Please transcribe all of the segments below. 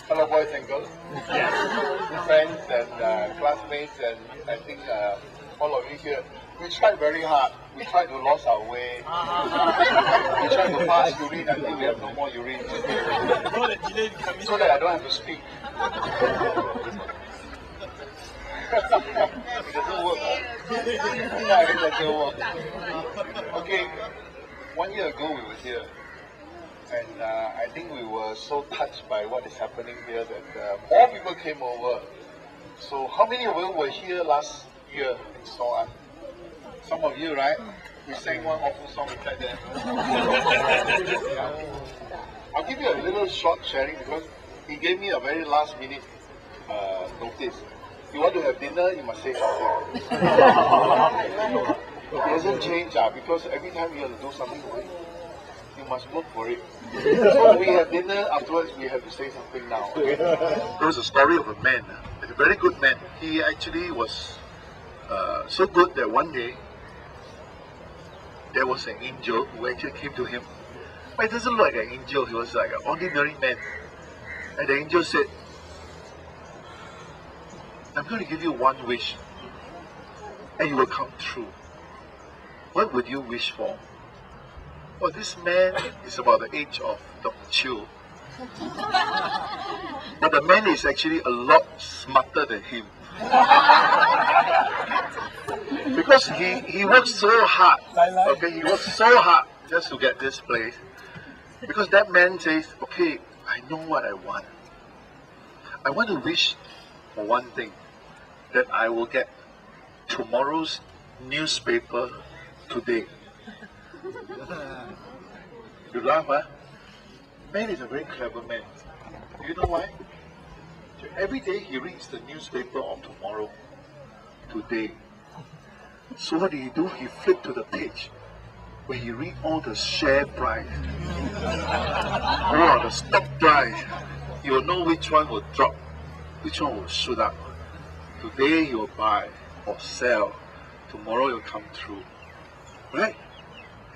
Hello, boys and girls. Friends and classmates, and I think all of you here. We tried very hard. We tried to lose our way. We tried to pass urine until we have no more urine. So that I don't have to speak. It doesn't work. It doesn't work. Okay, 1 year ago we were here. And I think we were so touched by what is happening here that more people came over. So how many of you were here last year and saw us? Some of you, right? We sang one awful song inside there. I'll give you a little short sharing because he gave me a very last minute notice. You want to have dinner, you must say something. It doesn't change because every time you have to do something for it, you must work for it. So we have dinner, afterwards we have to say something now. Okay? There was a story of a man, a very good man. He actually was so good that one day there was an angel who actually came to him. But it doesn't look like an angel, he was like an ordinary man. And the angel said, I'm going to give you one wish and it will come true. What would you wish for? Well, this man is about the age of Dr. Choon. But the man is actually a lot smarter than him. Because he worked so hard. Okay, he worked so hard just to get this place. Because that man says, okay, I know what I want. I want to wish for one thing, that I will get tomorrow's newspaper today. You laugh, huh? Man is a very clever man. Do you know why? Every day he reads the newspaper of tomorrow, today. So what did he do? He flipped to the page where he read all the share price, or the stock price. He will know which one will drop, which one will shoot up. Today he will buy or sell. Tomorrow it will come through. Right?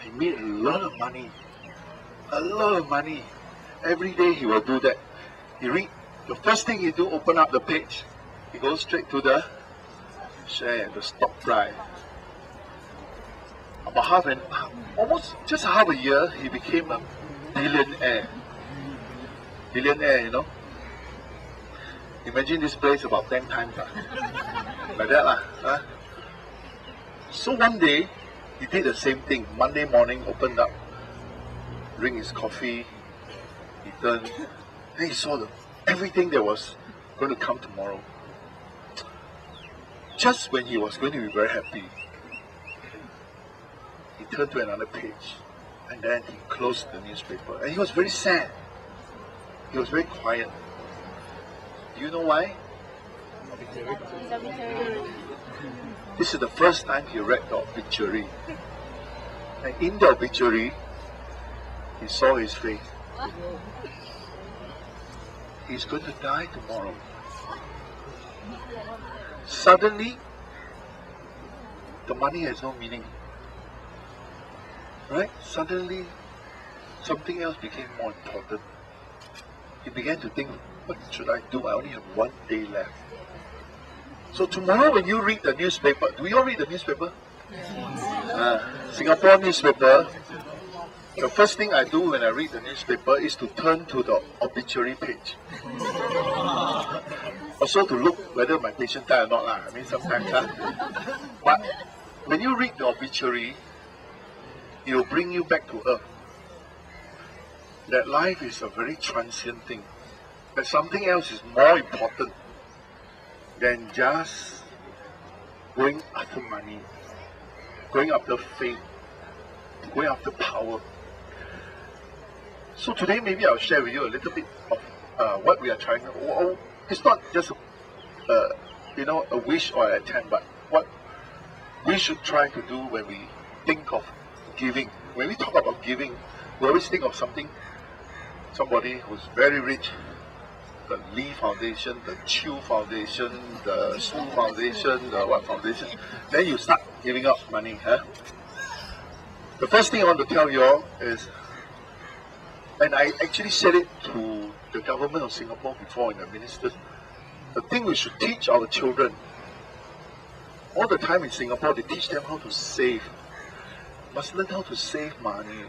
He made a lot of money. A lot of money. Every day he will do that. He read. The first thing he do, open up the page. He goes straight to the share, the stock price. About almost just half a year, he became a billionaire. Billionaire, you know. Imagine this place about 10 times. Like that. Huh? So one day, he did the same thing. Monday morning, opened up, drink his coffee, he turned, then he saw everything that was going to come tomorrow. Just when he was going to be very happy, he turned to another page, and then he closed the newspaper. And he was very sad. He was very quiet. Do you know why? This is the first time he read the obituary. And in the obituary, he saw his face. He's going to die tomorrow. Suddenly, the money has no meaning. Right? Suddenly, something else became more important. He began to think, what should I do? I only have 1 day left. So tomorrow when you read the newspaper, do we all read the newspaper? Singapore newspaper, the first thing I do when I read the newspaper is to turn to the obituary page. Also to look whether my patient died or not. I mean sometimes. But when you read the obituary, it will bring you back to earth. That life is a very transient thing. That something else is more important than just going after money, going after fame, going after power. So today maybe I'll share with you a little bit of what we are trying to. It's not just a wish or an attempt, but what we should try to do when we think of giving. When we talk about giving, we always think of somebody who's very rich. The Lee Foundation, the Chu Foundation, the Su Foundation, the what foundation. Then you start giving out money. The first thing I want to tell you all is, and I actually said it to the government of Singapore before in the ministers, the thing we should teach our children, all the time in Singapore, they teach them how to save. Must learn how to save money.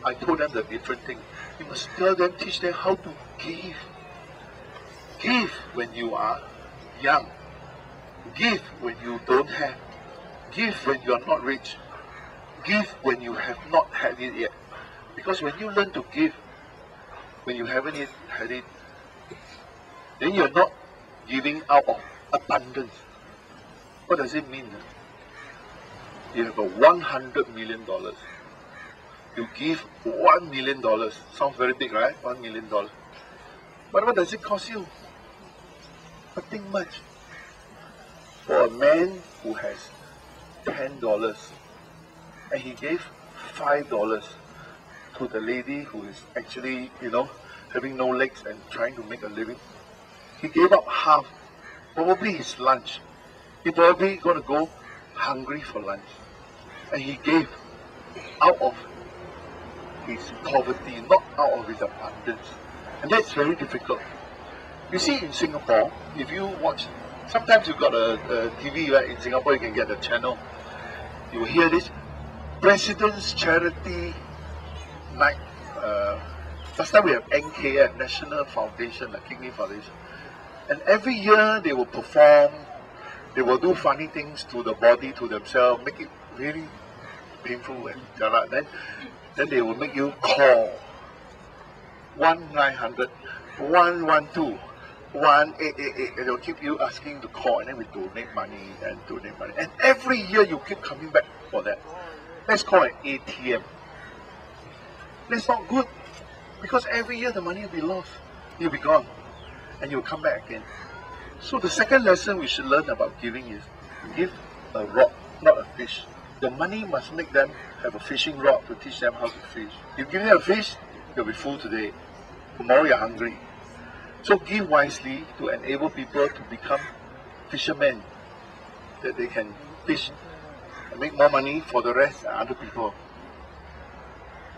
I told them the different thing. You must tell them, teach them how to give. Give when you are young. Give when you don't have. Give when you are not rich. Give when you have not had it yet. Because when you learn to give, when you haven't yet had it, then you're not giving out of abundance. What does it mean? You have a $100 million. You give $1 million. Sounds very big, right? $1 million. But what does it cost you? Nothing much. For a man who has $10 and he gave $5 to the lady who is actually, having no legs and trying to make a living, he gave up half, probably his lunch. He probably going to go hungry for lunch. And he gave out of his poverty, not out of his abundance. And that's very difficult. You see, in Singapore, if you watch, sometimes you've got a TV, right? In Singapore, you can get a channel. You will hear this, President's Charity Night. Last time we have NKF, National Foundation, the Kidney Foundation. And every year they will perform, they will do funny things to the body, to themselves, make it really painful and then they will make you call 1-900 112 1888, and they'll keep you asking to call, and then we donate money and donate money, and every year you keep coming back for that. Let's call it ATM. That's not good, because every year the money will be lost, you'll be gone, and you'll come back again. So the second lesson we should learn about giving is give a rod, not a fish. The money must make them have a fishing rod to teach them how to fish. You give them a fish, they'll be full today. Tomorrow you're hungry. So give wisely to enable people to become fishermen, that they can fish and make more money for the rest and other people.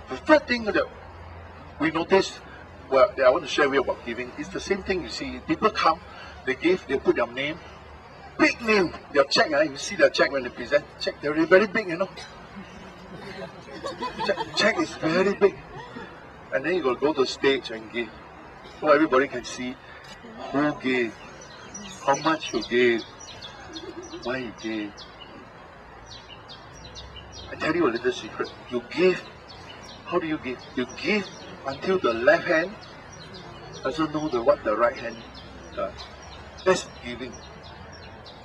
The third thing that we notice, that I want to share with you about giving, is the same thing. You see, people come, they give, they put their name, big name, their check, you see their check when they present, check, they're very big, check is very big. And then you got to go to the stage and give, so everybody can see who gave, how much you gave, why you gave. I tell you a little secret. You give. How do you give? You give until the left hand doesn't know what the right hand does. That's giving.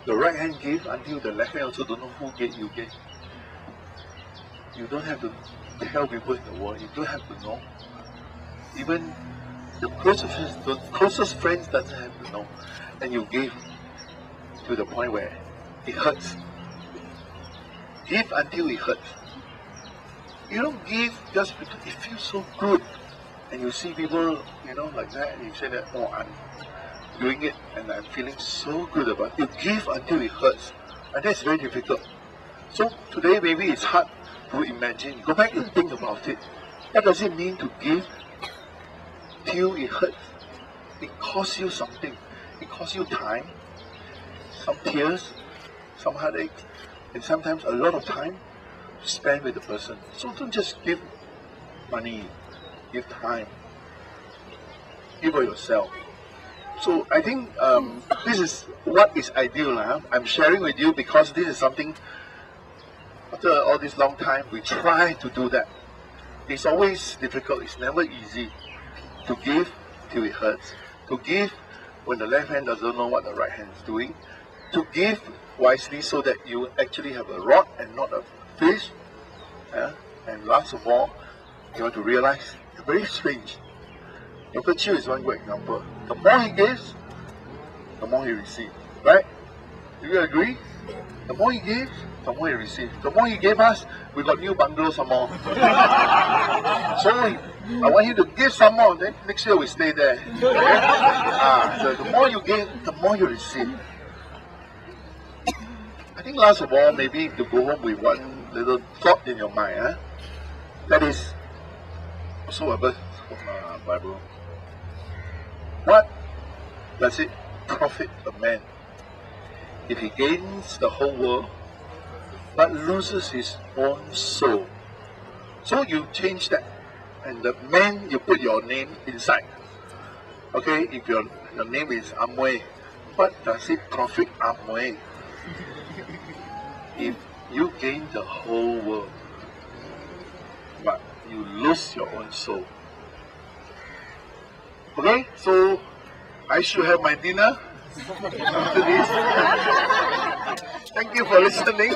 The right hand gave until the left hand also don't know who gave, you gave. You don't have to tell people in the world. You don't have to know. Even the closest friends doesn't have to know. And you give to the point where it hurts. Give until it hurts. You don't give just because it feels so good. And you see people, like that, and you say that, oh, I'm doing it and I'm feeling so good about it. You give until it hurts. And that's very difficult. So today maybe it's hard to imagine. Go back and think about it. What does it mean to give till it hurts? It costs you something. It costs you time, some tears, some heartache, and sometimes a lot of time to spend with the person. So don't just give money, give time, give of yourself. So I think this is what is ideal. I'm sharing with you because this is something, after all this long time, we try to do that. It's always difficult, it's never easy to give till it hurts. To give when the left hand doesn't know what the right hand is doing. To give wisely so that you actually have a rod and not a fish. And last of all, you want to realize, it's very strange. Dr. Chiu is one good example. The more he gives, the more he receives. Right? Do you agree? The more he gives, the more he receives. The more he gave us, we got new bungalows some more. So I want you to give some more, then next year we stay there. Okay? So the more you give, the more you receive. I think last of all, maybe to go home with one little thought in your mind. Huh? That is also a verse from Bible. What does it profit a man if he gains the whole world but loses his own soul? So you change that, and the man, you put your name inside. Okay, if your name is Amway, what does it profit Amway if you gain the whole world but you lose your own soul? Okay, so I should have my dinner after this. Thank you for listening.